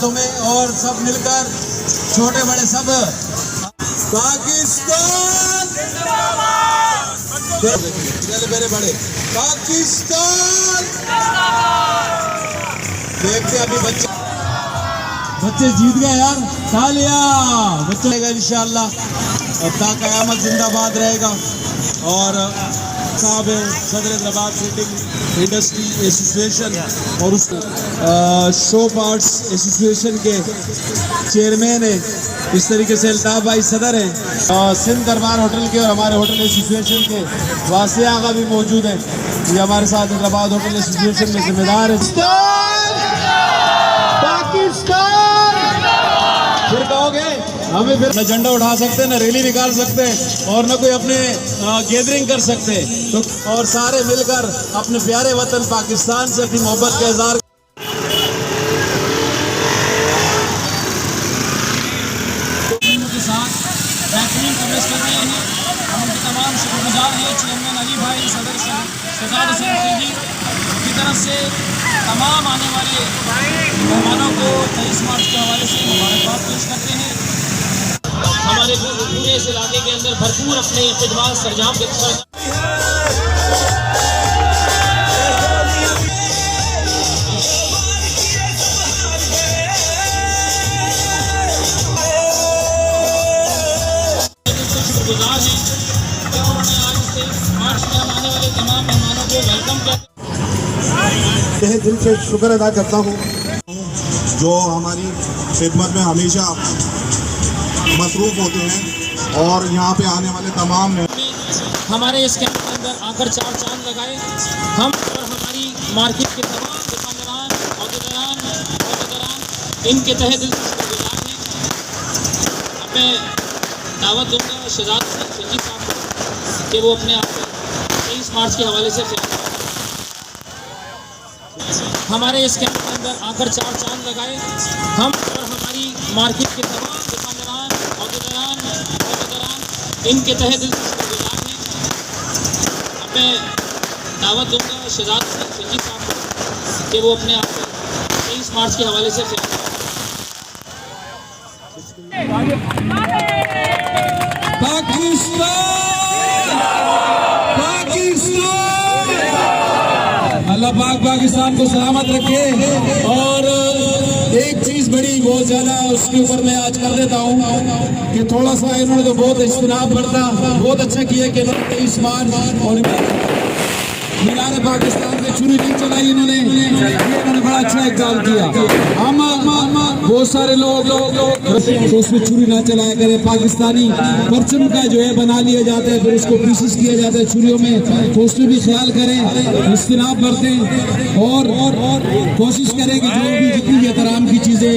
हाथों में और सब मिलकर छोटे बड़े सब पाकिस्तान मेरे बड़े पाकिस्तान। देखते अभी बच्चे जीत गए यार, तालिया बच्चे इंशाअल्लाह। और ता क़यामत जिंदाबाद रहेगा। और साहब सदर हैदराबाद सीटिंग इंडस्ट्री एसोसिएशन और उस शो पार्ट्स एसोसिएशन के चेयरमैन है, इस तरीके से अल्ताफ़ भाई सदर है। सिंध दरबार होटल के और हमारे होटल एसोसिएशन के वासिया आगा भी मौजूद है, ये हमारे साथ हैदराबाद होटल एसोसिएशन में जिम्मेदार है। पाकिस्तान फिर कहोगे हमें, फिर न झंडा उठा सकते, न रैली निकाल सकते और न कोई अपने गैदरिंग कर सकते, तो और सारे मिलकर अपने प्यारे वतन पाकिस्तान से अपनी मोहब्बत का इज़हार के साथ बेहतरीन कवरेज कर रहे हैं। हम उनके तमाम शुक्रगुजार हैं, चेयरमैन अली भाई, सदर शहजाद हुसैन खिलजी की तरफ से तमाम आने वाले मेहमानों को 23 मार्च के हवाले से मुबारकबाद पेश करते हैं। हमारे पूरे इस इलाके के अंदर भरपूर अपने खिदमत सरंजाम के साथ शुक्रगुजार हैं कि उन्होंने आज से मार्च में आने वाले तमाम मेहमानों को वेलकम किया। तहे दिल से शुक्र अदा करता हूँ जो हमारी खिदमत में हमेशा मसरूफ़ होते हैं और यहाँ पे आने वाले तमाम हमारे इस कैंप के अंदर आकर 4 चांद लगाए। हम और हमारी मार्केट के तमाम दुकानदारान औहदेदारान इनके तहे दिल से शुक्रगुजार हैं। अब मैं दावत दूँगा शहजाद हुसैन खिलजी साहब को कि वो अपने आप 23 मार्च के हवाले से हमारे इस कैंप के अंदर आकर 4 चांद लगाए। हम और हमारी मार्केट के तमाम दुकानदारान औहदेदारान इनके तहे दिल से शुक्रगुजार हैं। अब मैं दावत दूँगा शहजाद हुसैन खिलजी साहब को कि वो अपने आप 23 मार्च के हवाले से अल्लाह पाक पाकिस्तान को सलामत रखे। और एक चीज़ बड़ी बहुत ज़्यादा उसके ऊपर मैं आज कर देता हूँ कि थोड़ा सा इन्होंने तो बहुत इज्तिनाब बरता, बहुत अच्छा किया कि 23 मार्च और मीनार पाकिस्तान पे छुरी नहीं चलाई इन्होंने बड़ा अच्छा इक़दाम किया। हम बहुत सारे लोग तो उसमें छुरी ना चलाया करें, पाकिस्तानी परचम का जो है बना लिया जाता है, फिर उसको पीसेस किया जाता है छुरियों में, तो उसमें भी ख्याल करें, इज्तिनाब बरतें और कोशिश करें कि जो भी जितनी भी एहतराम की चीज़ें